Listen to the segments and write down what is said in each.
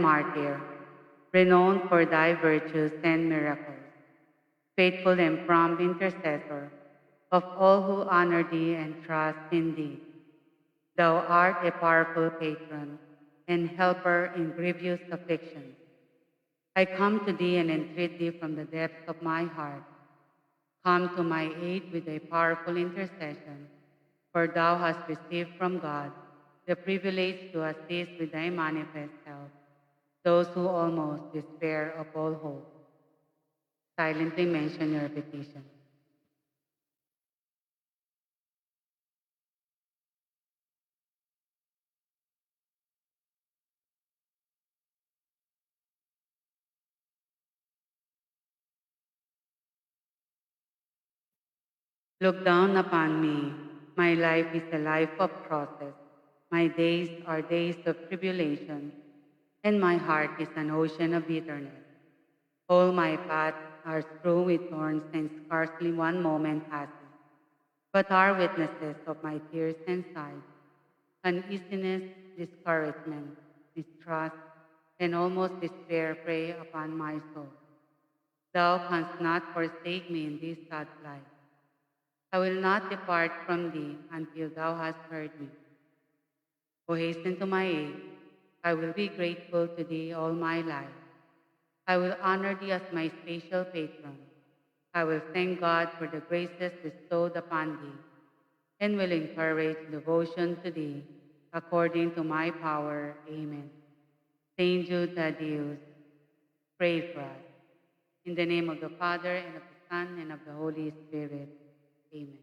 martyr, renowned for thy virtues and miracles, faithful and prompt intercessor of all who honor thee and trust in thee. Thou art a powerful patron and helper in grievous afflictions. I come to thee and entreat thee from the depths of my heart. Come to my aid with a powerful intercession, for thou hast received from God the privilege to assist with thy manifest help those who almost despair of all hope. Silently mention your petition. Look down upon me. My life is a life of crosses. My days are days of tribulation, and my heart is an ocean of bitterness. All my paths are strewn with thorns, and scarcely one moment passes, but are witnesses of my tears and sighs, uneasiness, discouragement, mistrust, and almost despair prey upon my soul. Thou canst not forsake me in this sad life. I will not depart from thee until thou hast heard me. O hasten to my aid. I will be grateful to thee all my life. I will honor thee as my spatial patron. I will thank God for the graces bestowed upon thee, and will encourage devotion to thee according to my power. Amen. Saint Jude Thaddeus, pray for us. In the name of the Father, and of the Son, and of the Holy Spirit. Amen.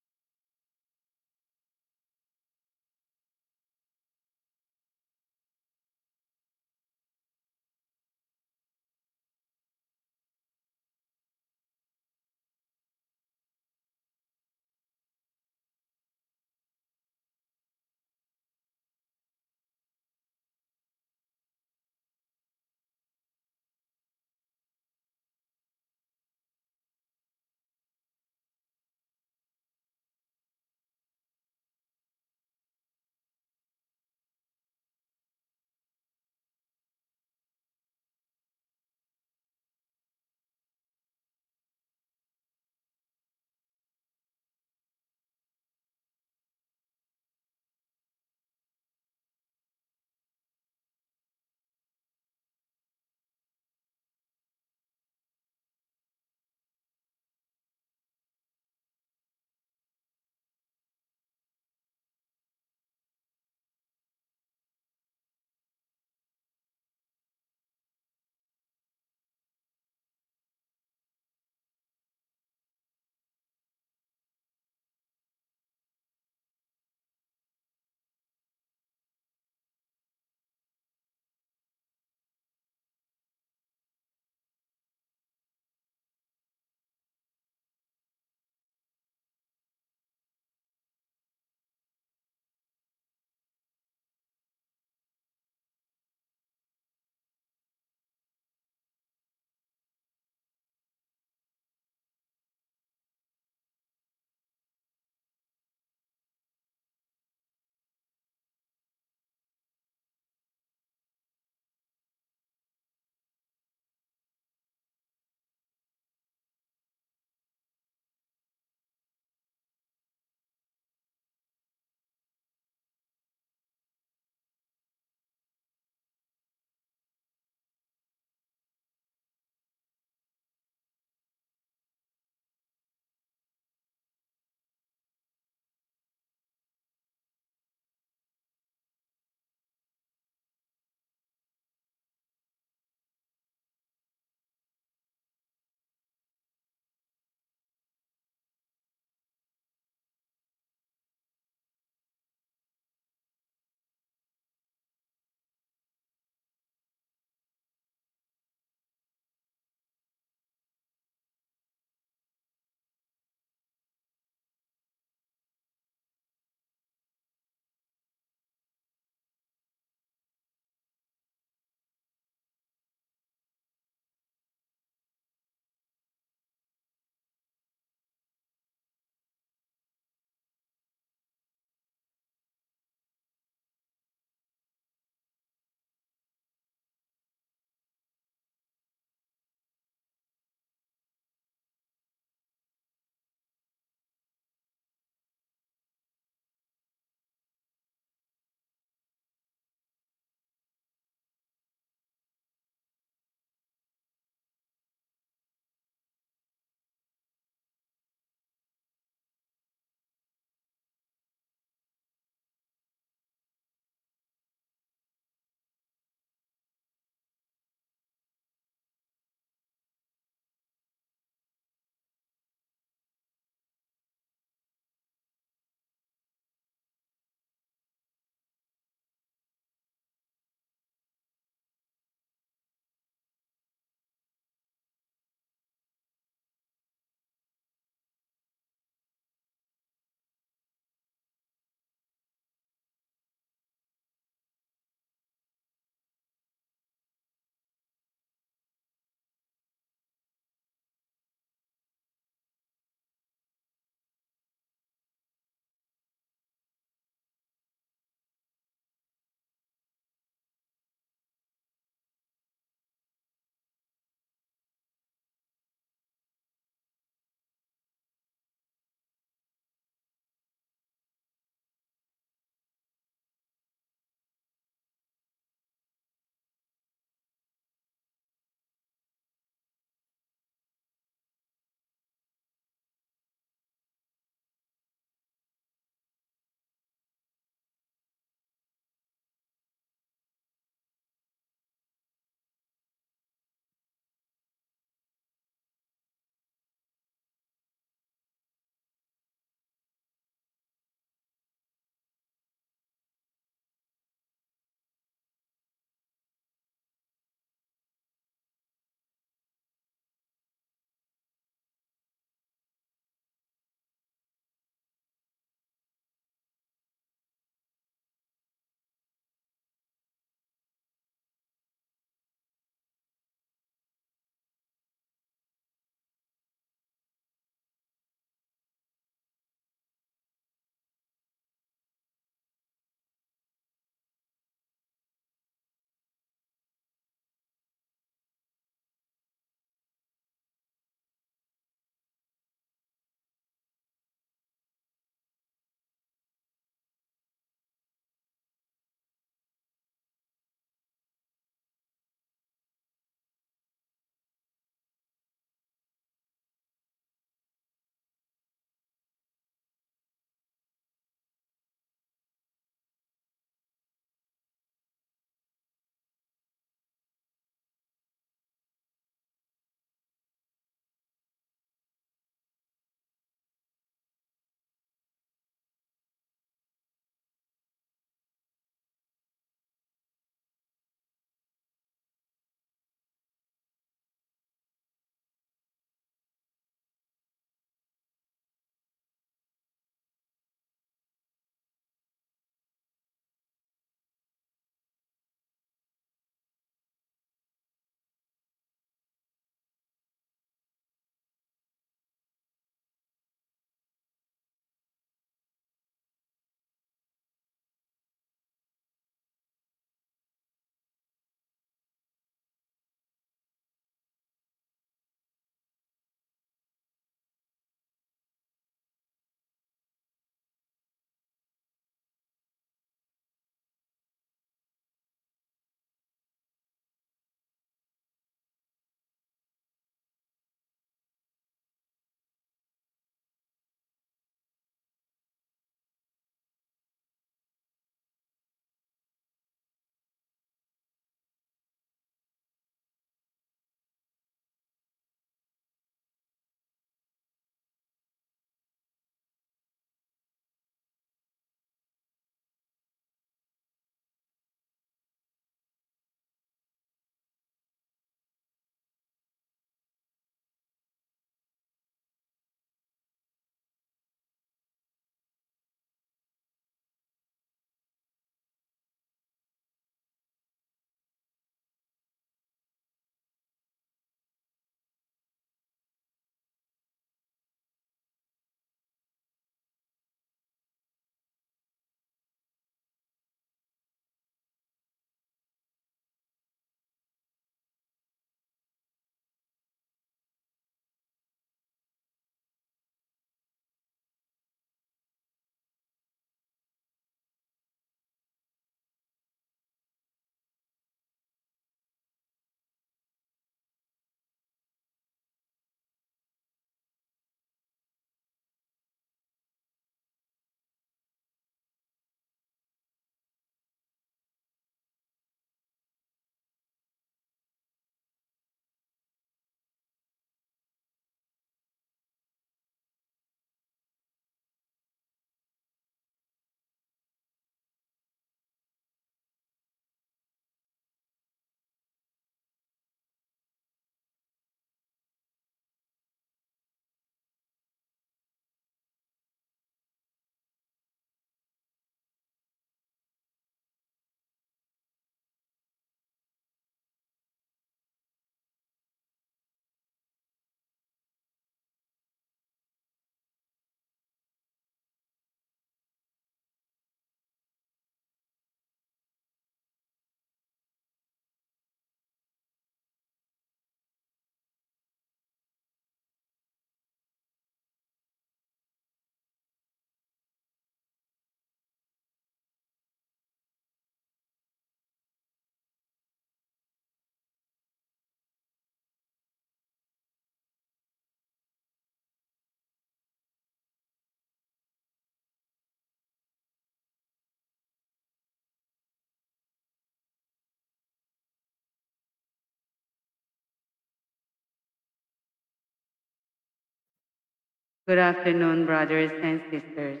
Good afternoon, brothers and sisters.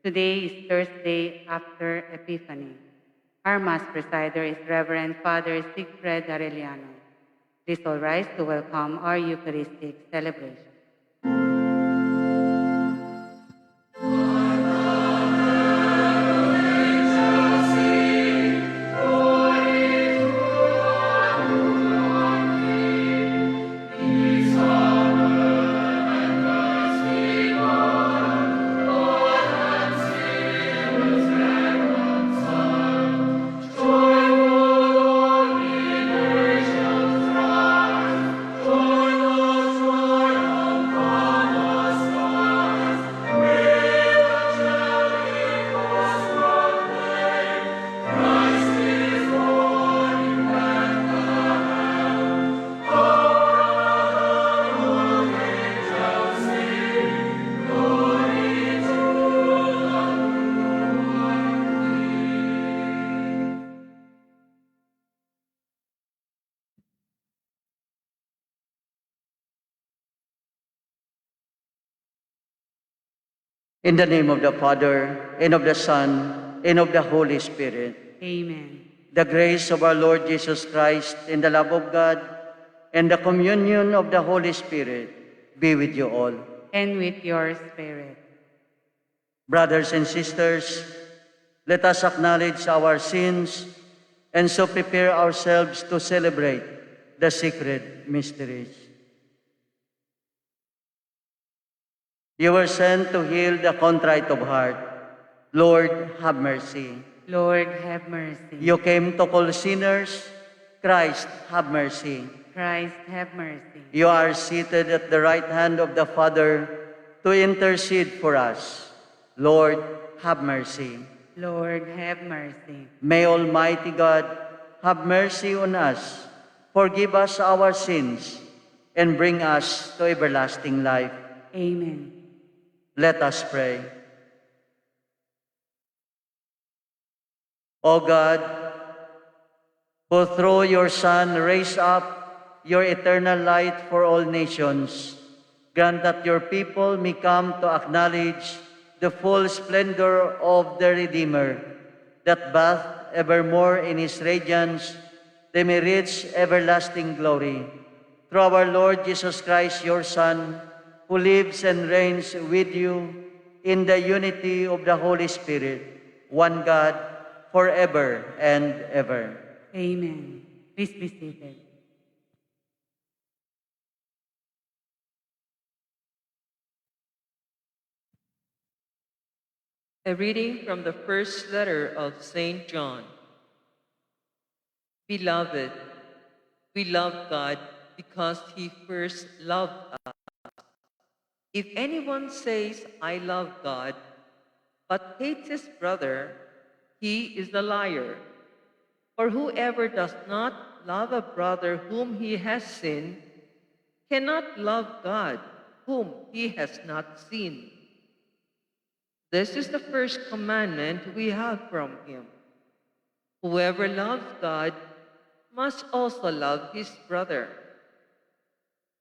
Today is Thursday after Epiphany. Our Mass presider is Reverend Father Sigfred Arellano. Please all rise to welcome our Eucharistic celebration. In the name of the Father, and of the Son, and of the Holy Spirit. Amen. The grace of our Lord Jesus Christ, and the love of God, and the communion of the Holy Spirit be with you all. And with your spirit. Brothers and sisters, let us acknowledge our sins and so prepare ourselves to celebrate the sacred mysteries. You were sent to heal the contrite of heart. Lord, have mercy. Lord, have mercy. You came to call sinners. Christ, have mercy. Christ, have mercy. You are seated at the right hand of the Father to intercede for us. Lord, have mercy. Lord, have mercy. May Almighty God have mercy on us, forgive us our sins, and bring us to everlasting life. Amen. Let us pray. O God, who through your Son raised up your eternal light for all nations, grant that your people may come to acknowledge the full splendor of the Redeemer, that bath evermore in his radiance, they may reach everlasting glory. Through our Lord Jesus Christ, your Son, who lives and reigns with you in the unity of the Holy Spirit, one God, forever and ever. Amen. Please be seated. A reading from the first letter of St. John. Beloved, we love God because he first loved us. If anyone says, I love God, but hates his brother, he is a liar. For whoever does not love a brother whom he has seen cannot love God whom he has not seen. This is the first commandment we have from him. Whoever loves God must also love his brother.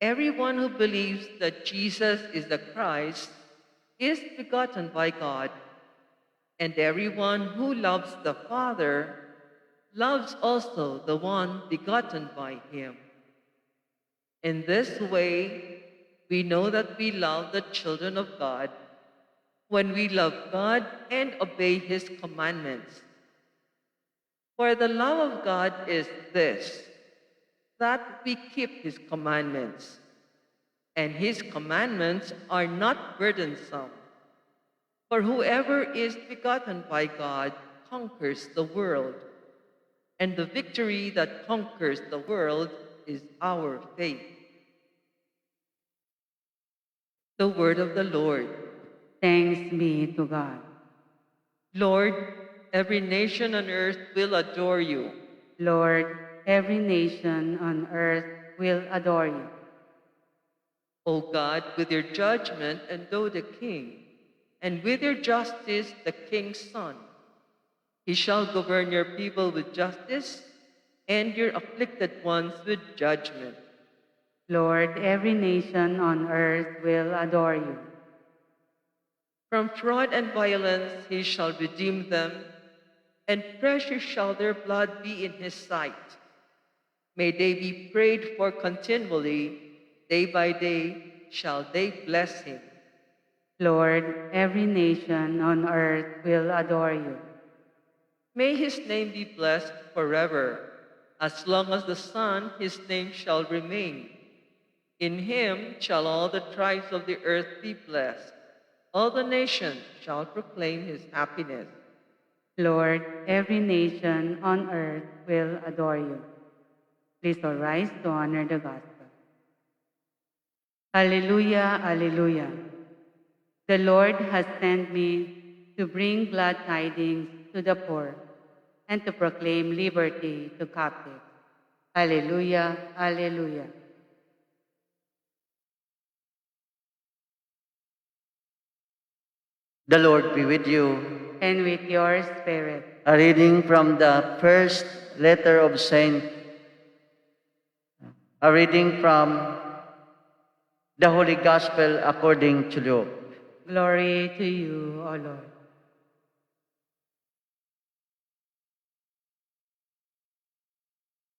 Everyone who believes that Jesus is the Christ is begotten by God, and everyone who loves the Father loves also the one begotten by him. In this way, we know that we love the children of God when we love God and obey his commandments. For the love of God is this, that we keep his commandments. And his commandments are not burdensome. For whoever is begotten by God conquers the world. And the victory that conquers the world is our faith. The word of the Lord. Thanks be to God. Lord, every nation on earth will adore you. Lord, every nation on earth will adore you. O God, with your judgment endow the king, and with your justice the king's son. He shall govern your people with justice, and your afflicted ones with judgment. Lord, every nation on earth will adore you. From fraud and violence he shall redeem them, and precious shall their blood be in his sight. May they be prayed for continually, day by day shall they bless him. Lord, every nation on earth will adore you. May his name be blessed forever. As long as the sun, his name shall remain. In him shall all the tribes of the earth be blessed. All the nations shall proclaim his happiness. Lord, every nation on earth will adore you. Please all rise to honor the gospel. Alleluia, alleluia. The Lord has sent me to bring glad tidings to the poor and to proclaim liberty to captives. Alleluia, alleluia. The Lord be with you. And with your spirit. A reading from the first letter of A reading from the Holy Gospel according to Luke. Glory to you, O Lord.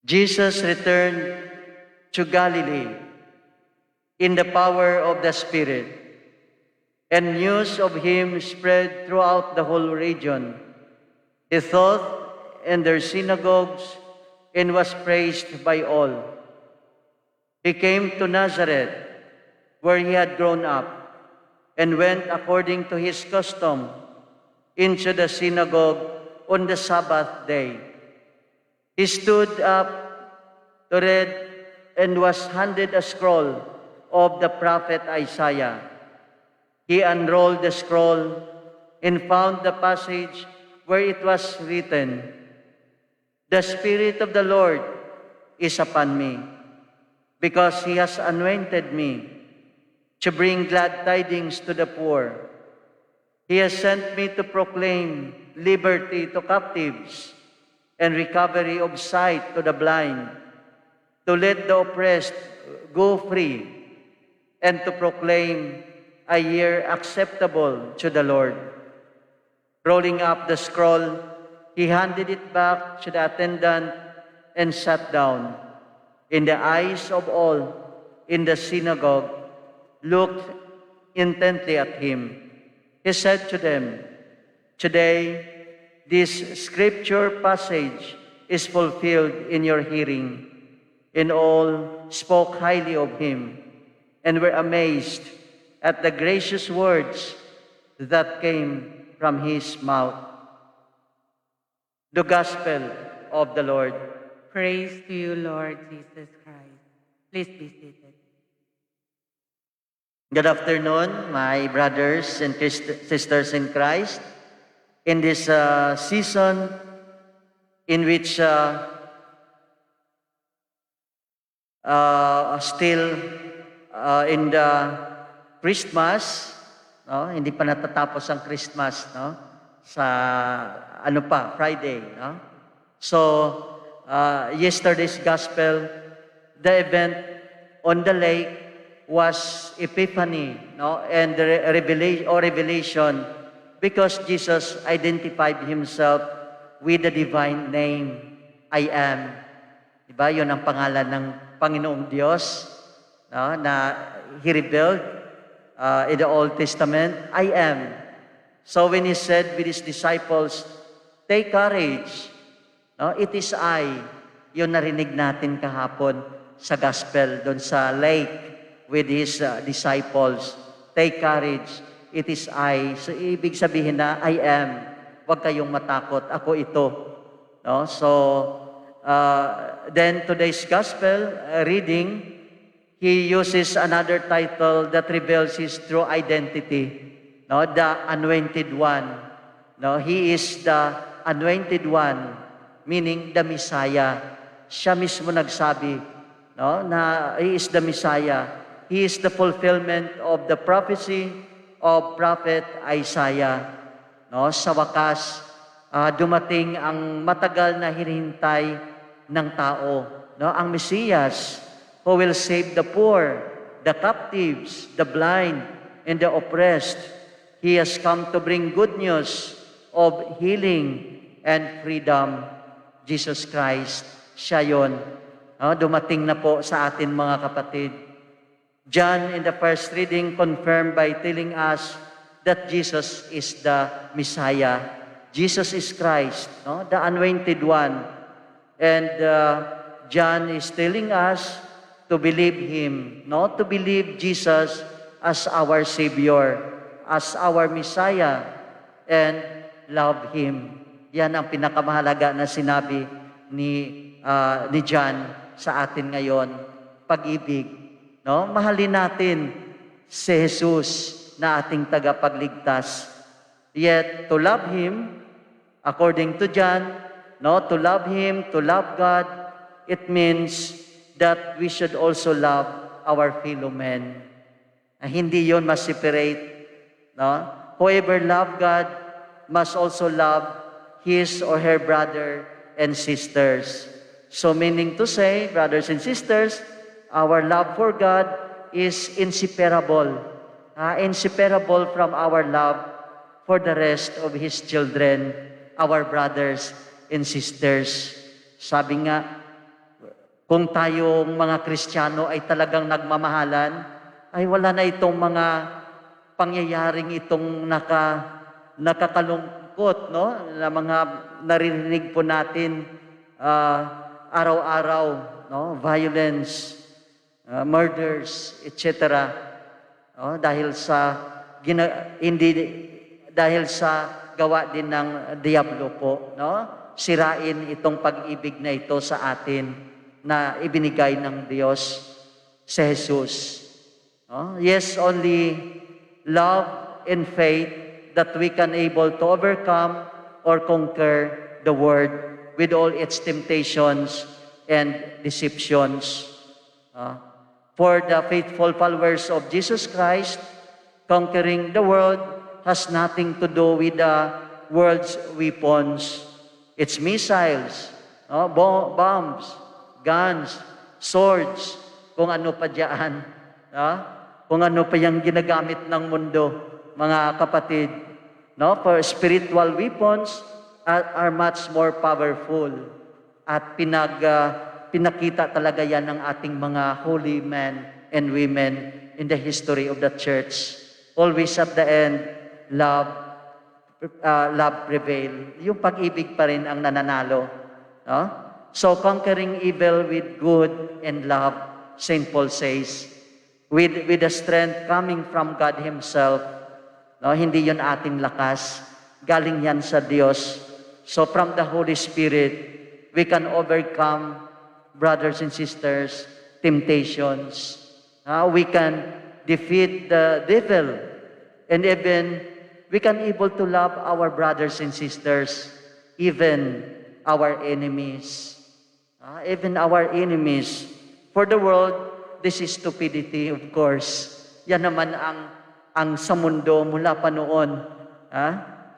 Jesus returned to Galilee in the power of the Spirit, and news of him spread throughout the whole region. He taught in their synagogues and was praised by all. He came to Nazareth, where he had grown up, and went according to his custom into the synagogue on the Sabbath day. He stood up to read and was handed a scroll of the prophet Isaiah. He unrolled the scroll and found the passage where it was written, "The Spirit of the Lord is upon me, because he has anointed me to bring glad tidings to the poor. He has sent me to proclaim liberty to captives and recovery of sight to the blind, to let the oppressed go free, and to proclaim a year acceptable to the Lord." Rolling up the scroll, he handed it back to the attendant and sat down. In the eyes of all in the synagogue looked intently at him. He said to them, "Today, this scripture passage is fulfilled in your hearing." And all spoke highly of him and were amazed at the gracious words that came from his mouth. The Gospel of the Lord. Praise to you, Lord Jesus Christ. Please be seated. Good afternoon, my brothers and sisters in Christ. In this season in which still in the Christmas, no? Hindi pa natatapos ang Christmas, no? Sa Friday, no? So yesterday's gospel, the event on the lake was Epiphany, no? And the revelation, because Jesus identified himself with the divine name, I am. Diba? Yun ang pangalan ng Panginoong Diyos, no? Na he revealed in the Old Testament, I am. So when he said with his disciples, "Take courage," no? It is I. Yun narinig natin kahapon sa gospel doon sa lake with his disciples. Take courage. It is I. So ibig sabihin na I am. Huwag kayong matakot. Ako ito. No? So then today's gospel reading, he uses another title that reveals his true identity. No, the Anointed One. No, he is the Anointed One, meaning the Messiah. Siya mismo nagsabi, no, na he is the Messiah. He is the fulfillment of the prophecy of Prophet Isaiah. No, sa wakas, dumating ang matagal na hinihintay ng tao, no, ang Mesiyas, who will save the poor, the captives, the blind, and the oppressed. He has come to bring good news of healing and freedom. Jesus Christ, siya yun. Dumating na po sa atin mga kapatid. John in the first reading confirmed by telling us that Jesus is the Messiah. Jesus is Christ, the anointed one. And John is telling us to believe Him, to believe Jesus as our Savior, as our Messiah, and love Him. Yan ang pinakamahalaga na sinabi ni John sa atin ngayon. Pag-ibig. Mahalin natin si Jesus na ating tagapagligtas. Yet, to love Him, according to John, to love Him, to love God, it means that we should also love our fellow men. Hindi yon ma-separate. Whoever love God must also love his or her brother and sisters. So meaning to say, brothers and sisters, our love for God is inseparable. Inseparable from our love for the rest of His children, our brothers and sisters. Sabi nga, kung tayong mga Kristiyano ay talagang nagmamahalan, ay wala na itong mga pangyayaring itong nakakalungkot, na mga naririnig po natin araw-araw, violence, murders, etc. Dahil sa gawa din ng diablo po, sirain itong pag-ibig na ito sa atin na ibinigay ng Diyos sa Jesus. Yes, only love and faith that we can able to overcome or conquer the world with all its temptations and deceptions. For the faithful followers of Jesus Christ, conquering the world has nothing to do with the world's weapons. It's missiles, bombs, guns, swords, kung ano pa diyan. Kung ano pa yung ginagamit ng mundo, mga kapatid. For spiritual weapons are much more powerful. At pinakita talaga yan ng ating mga holy men and women in the history of the church. Always at the end, love prevail. Yung pag-ibig pa rin ang nananalo. So conquering evil with good and love, St. Paul says, with the strength coming from God Himself. Hindi yun ating lakas. Galing yan sa Diyos. So from the Holy Spirit, we can overcome, brothers and sisters, temptations. We can defeat the devil. And even, we can able to love our brothers and sisters, even our enemies. Even our enemies. For the world, this is stupidity, of course. Yan naman ang sa mundo mula pa noon.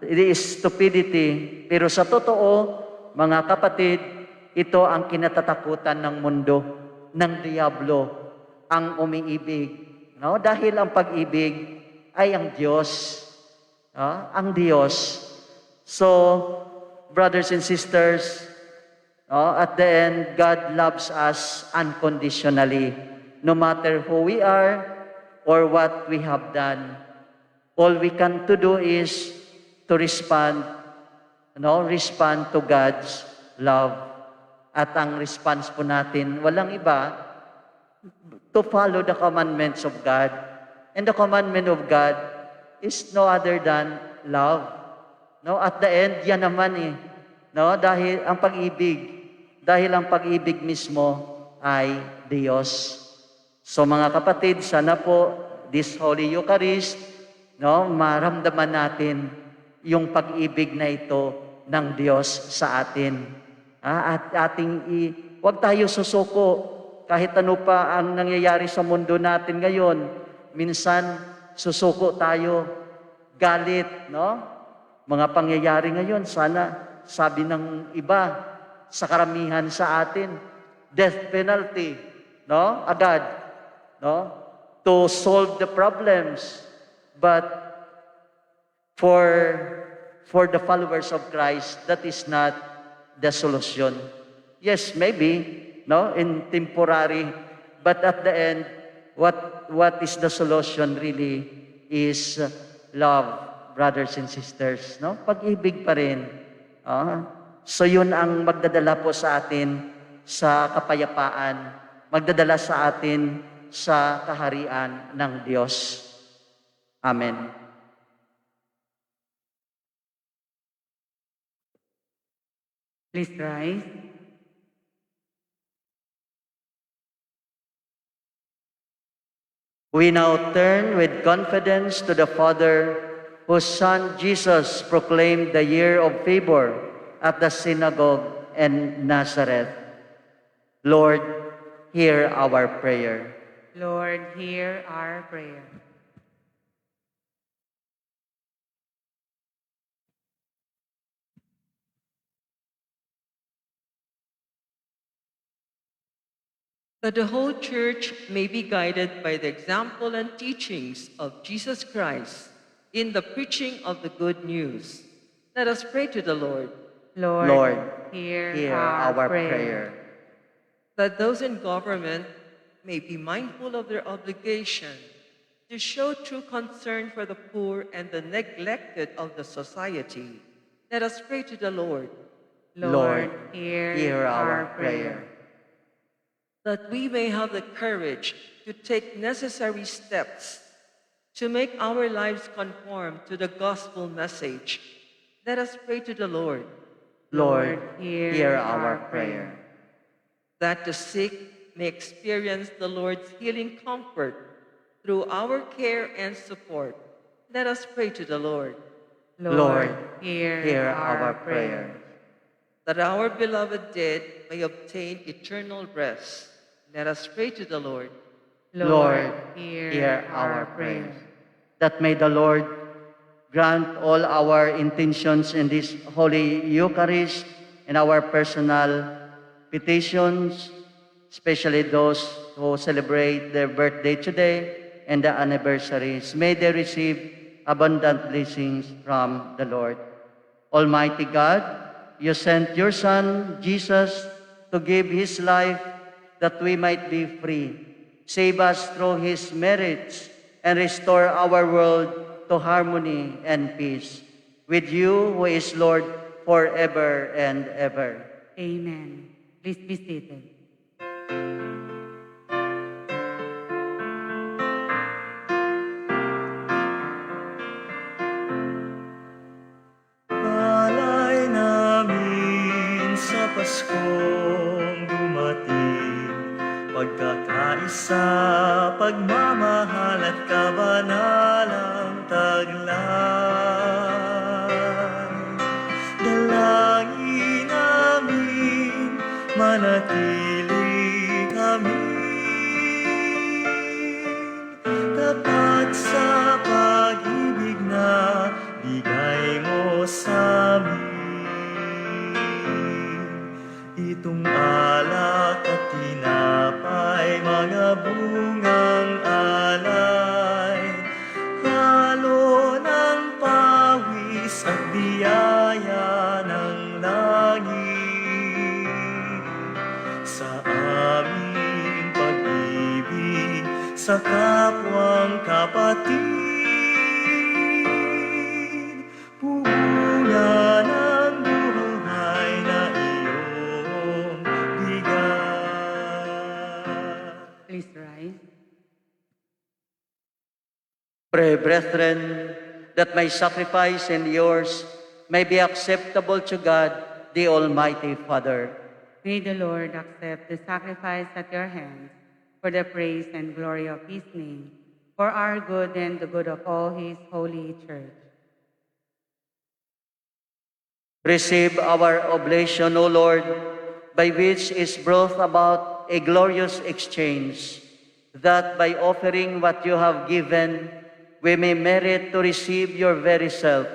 It is stupidity. Pero sa totoo, mga kapatid, ito ang kinatatakutan ng mundo, ng diablo, ang umiibig. Dahil ang pag-ibig ay ang Diyos. Ang Diyos. So, brothers and sisters, at the end, God loves us unconditionally. No matter who we are or what we have done. All we can to do is to respond to God's love. At ang response po natin, walang iba, to follow the commandments of God. And the commandment of God is no other than love. At the end, yan naman dahil ang pag-ibig mismo ay Diyos. So mga kapatid, sana po this Holy Eucharist, maramdaman natin yung pag-ibig na ito ng Diyos sa atin. At huwag tayo susuko kahit ano pa ang nangyayari sa mundo natin ngayon. Minsan susuko tayo, galit, Mga pangyayari ngayon, sana sabi ng iba sa karamihan sa atin, death penalty, agad. To solve the problems. But for the followers of Christ, that is not the solution. Yes, maybe, no, in temporary, but at the end, what is the solution really is love, brothers and sisters, no? Pag-ibig pa rin. So yun ang magdadala po sa atin sa kapayapaan, magdadala sa atin sa kaharian ng Diyos. Amen. Please rise. We now turn with confidence to the Father, whose Son Jesus proclaimed the year of favor at the synagogue in Nazareth. Lord, hear our prayer. Lord, hear our prayer. That the whole church may be guided by the example and teachings of Jesus Christ in the preaching of the good news. Let us pray to the Lord. Lord, Hear hear our prayer. That those in government may be mindful of their obligation to show true concern for the poor and the neglected of the society. Let us pray to the Lord. Lord, hear our prayer. That we may have the courage to take necessary steps to make our lives conform to the gospel message. Let us pray to the Lord. Lord, hear our prayer. That the sick may experience the Lord's healing comfort through our care and support. Let us pray to the Lord. Lord, hear our prayer. That our beloved dead may obtain eternal rest. Let us pray to the Lord. Lord, hear our prayer. That may the Lord grant all our intentions in this Holy Eucharist and our personal petitions, especially those who celebrate their birthday today and the anniversaries. May they receive abundant blessings from the Lord. Almighty God, you sent your Son, Jesus, to give his life that we might be free. Save us through his merits and restore our world to harmony and peace. With you, who is Lord forever and ever. Amen. Please be seated. Alay namin sa Paskong dumating, pagkakaisa, pagmamahal at kabanalang taglay. Dalangin namin, manatili kami tapat sa pag-ibig na bigay mo sa amin. Itong alak at tinapay, mga bungang alay, halo ng pawis at biyaya ng langit. Sa aming pag-ibig sa kapwang kapatid, bunga ng buhay na iyong bigay. Please rise. Pray, brethren, that my sacrifice and yours may be acceptable to God, the Almighty Father. May the Lord accept the sacrifice at your hands for the praise and glory of his name, for our good and the good of all his holy church. Receive our oblation, O Lord, by which is brought about a glorious exchange, that by offering what you have given, we may merit to receive your very self,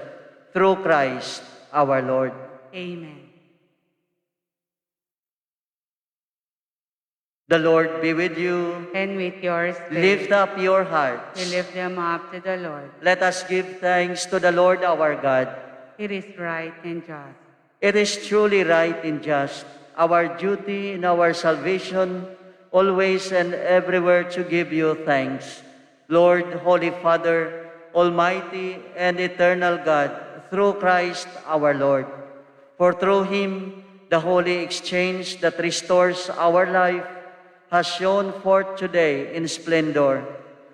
through Christ our Lord. Amen. The Lord be with you. and with your Lift spirit. up your We hearts. lift them up to the Lord. Let us give thanks to the Lord our God. It is right and just. It is truly right and just, our duty and our salvation, always and everywhere to give you thanks. Lord, Holy Father, Almighty and eternal God, through Christ our Lord. For through Him, the holy exchange that restores our life has shone forth today in splendor,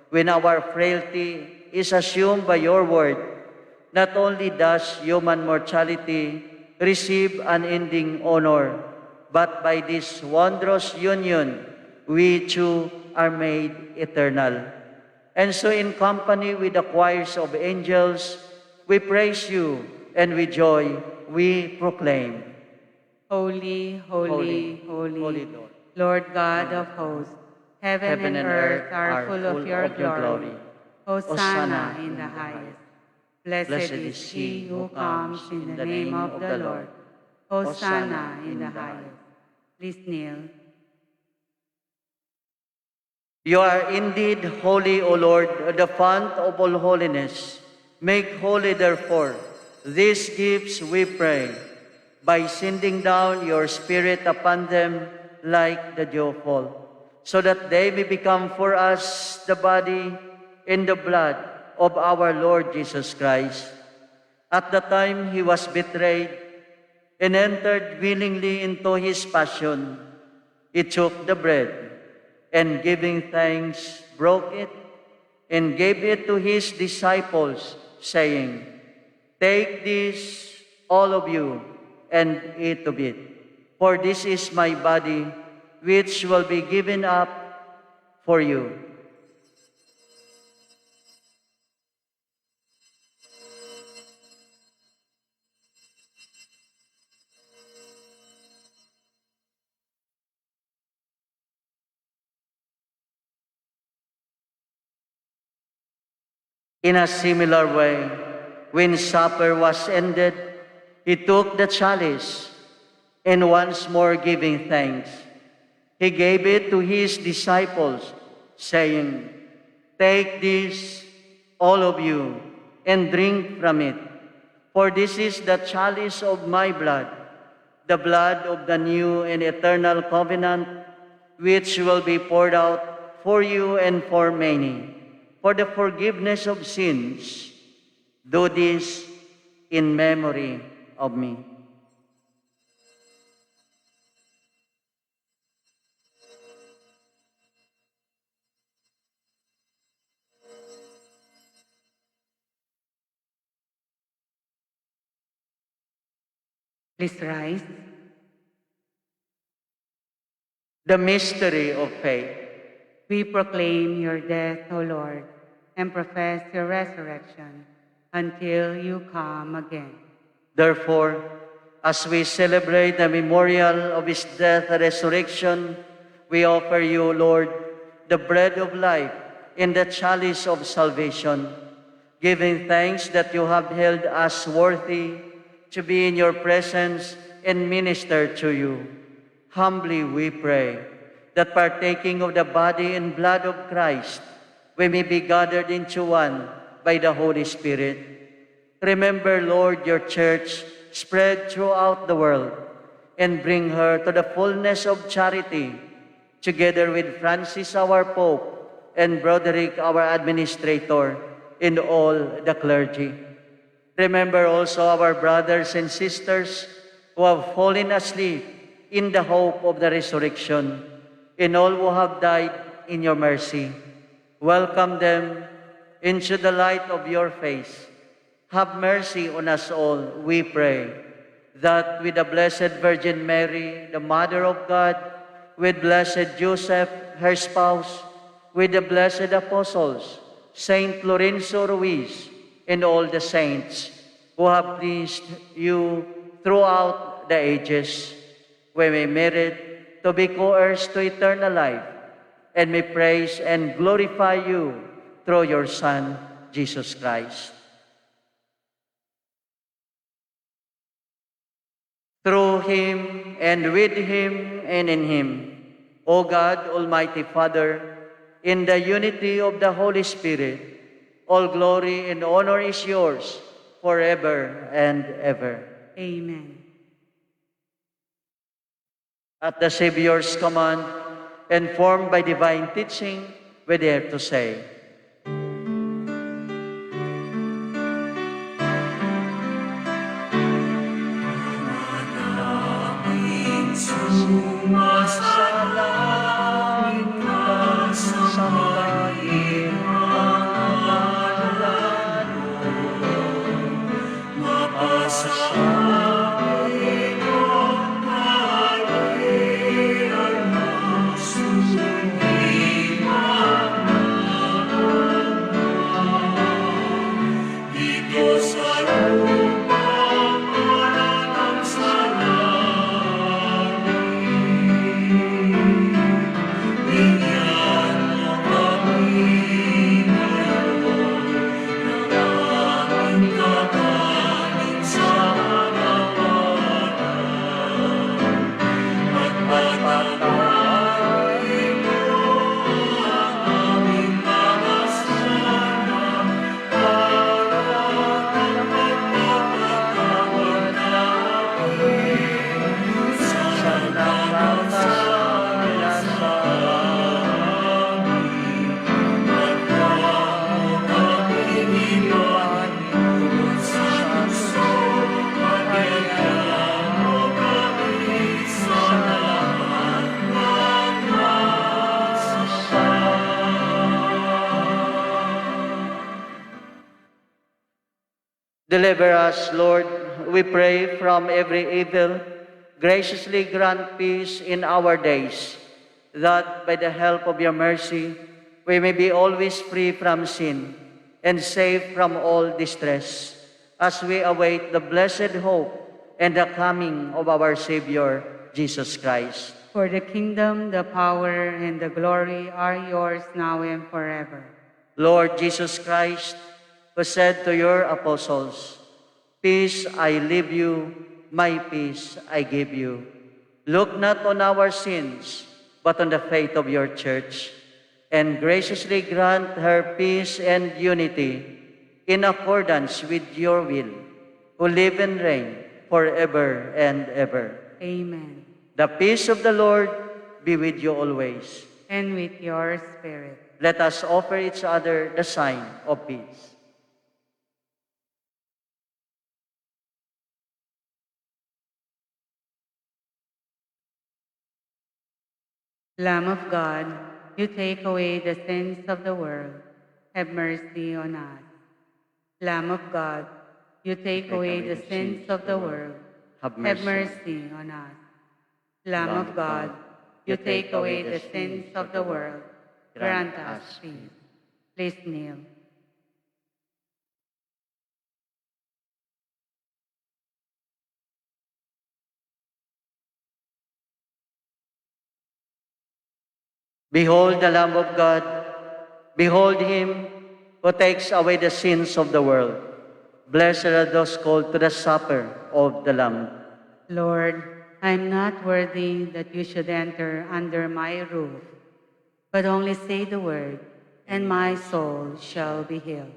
when our frailty is assumed by your word. Not only does human mortality receive unending honor, but by this wondrous union, we too are made eternal. And so in company with the choirs of angels, we praise you, and with joy we proclaim. Holy, holy, holy, Holy Lord. Lord God of hosts, heaven and earth are full of your glory. Hosanna in the highest. Blessed is he who comes in the name of the Lord. Hosanna in the highest. Please kneel. You are indeed holy, O Lord, the fount of all holiness. Make holy, therefore, these gifts, we pray, by sending down your Spirit upon them like the dewfall, so that they may become for us the body and the blood of our Lord Jesus Christ. At the time he was betrayed and entered willingly into his passion, he took the bread, and giving thanks, broke it, and gave it to his disciples, saying, "Take this, all of you, and eat of it. For this is my body, which will be given up for you." In a similar way, when supper was ended, he took the chalice, and once more giving thanks, he gave it to his disciples, saying, "Take this, all of you, and drink from it. For this is the chalice of my blood, the blood of the new and eternal covenant, which will be poured out for you and for many, for the forgiveness of sins. Do this in memory of me." Please rise. The mystery of faith. We proclaim your death, O Lord, and profess your resurrection until you come again. Therefore, as we celebrate the memorial of his death and resurrection, we offer you, Lord, the bread of life and the chalice of salvation, giving thanks that you have held us worthy to be in your presence and minister to you. Humbly we pray that partaking of the body and blood of Christ, we may be gathered into one by the Holy Spirit. Remember, Lord, your church spread throughout the world, and bring her to the fullness of charity, together with Francis our Pope and Broderick our Administrator, and all the clergy. Remember also our brothers and sisters who have fallen asleep in the hope of the resurrection, and all who have died in your mercy. Welcome them into the light of your face. Have mercy on us all, we pray, that with the Blessed Virgin Mary, the Mother of God, with Blessed Joseph, her spouse, with the blessed apostles, Saint Lorenzo Ruiz, and all the saints who have pleased you throughout the ages, we may merit to be co-heirs to eternal life, and may praise and glorify you through your Son, Jesus Christ. Through him, and with him, and in him, O God, Almighty Father, in the unity of the Holy Spirit, all glory and honor is yours forever and ever. Amen. At the Savior's command, and formed by divine teaching, we dare to say, Sumasalangit ka sa langit, pangalan mo, mapasa amin ang kaharian mo, sundin ang naman mo. Dito sa lupa, panatang sa Deliver us, Lord, we pray, from every evil. Graciously grant peace in our days, that by the help of your mercy, we may be always free from sin and safe from all distress, as we await the blessed hope and the coming of our Savior, Jesus Christ. For the kingdom, the power, and the glory are yours now and forever. Lord Jesus Christ, who said to your apostles, "Peace I leave you, my peace I give you. Look not on our sins, but on the faith of your church, and graciously grant her peace and unity in accordance with your will, who live and reign forever and ever." Amen. The peace of the Lord be with you always. And with your spirit. Let us offer each other the sign of peace. Lamb of God, you take away the sins of the world. Have mercy on us. Lamb of God, you take away the sins of the world. Have mercy on us. Lamb of God, you take away the sins of the world. Grant us peace. Please kneel. Behold the Lamb of God. Behold him who takes away the sins of the world. Blessed are those called to the supper of the Lamb. Lord, I am not worthy that you should enter under my roof, but only say the word, and my soul shall be healed.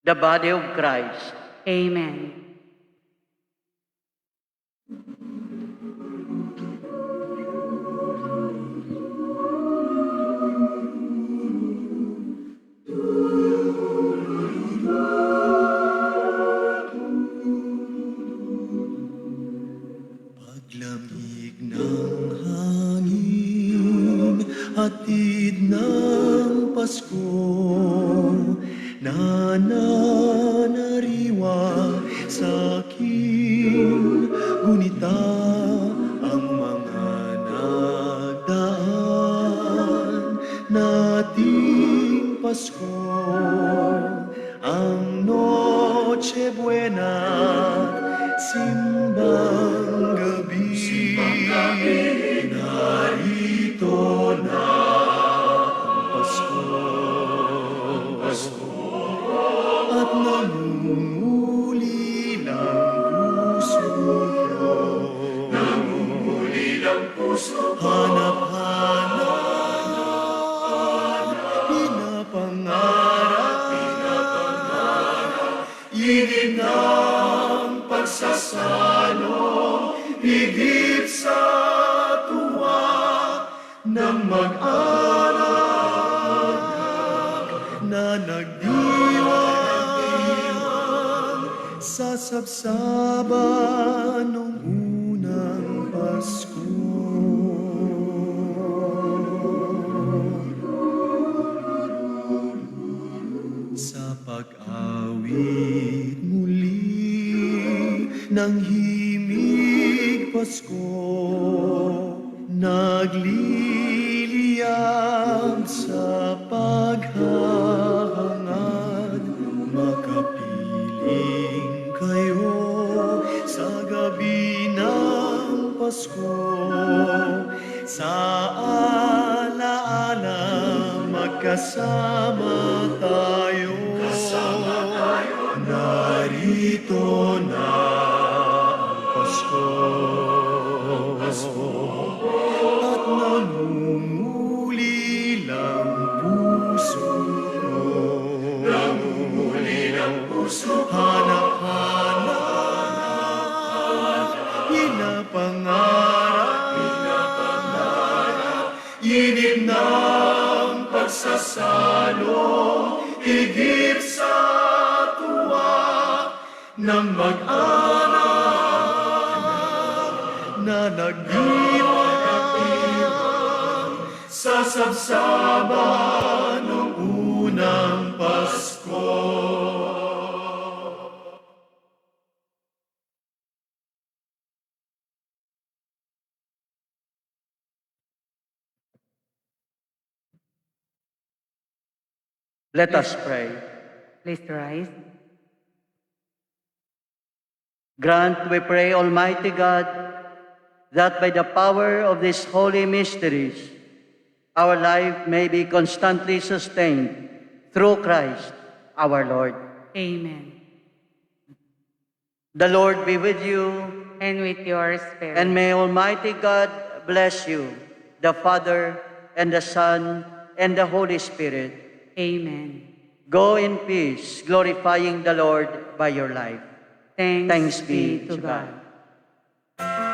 The body of Christ. Amen. Paglamig ng hangin, hatid ng Pasko, nananariwa sa aking gunita Pasko, ang Noche Buena, simbang gabi, narito na ang Pasko, at namumuli ng puso ko, hanap-hanap, pinapangarap, init ng pagsasalo, higit sa tuwa ng mag-anak na nagdiwang sa sabsaban ng unang Pasko. Sa pag-awit muli ng himig Pasko, nagliliyab sa paghahangad, makapiling kayo sa gabi ng Pasko, sa alaala magkasama tayo. Narito na ang Pasko, at namumuli lang puso ko, hanap-hanap, pinapangarap, init ng pagsasalo, higit sa tuwa ng mag-anak na nagdiwang sa sabsaban ng unang Pasko. Let us pray. Please rise. Grant, we pray, Almighty God, that by the power of these holy mysteries, our life may be constantly sustained through Christ our Lord. Amen. The Lord be with you, And with your spirit. and may Almighty God bless you, the Father, and the Son, and the Holy Spirit. Amen. Go in peace, glorifying the Lord by your life. Thanks Thanks be be to to God. God.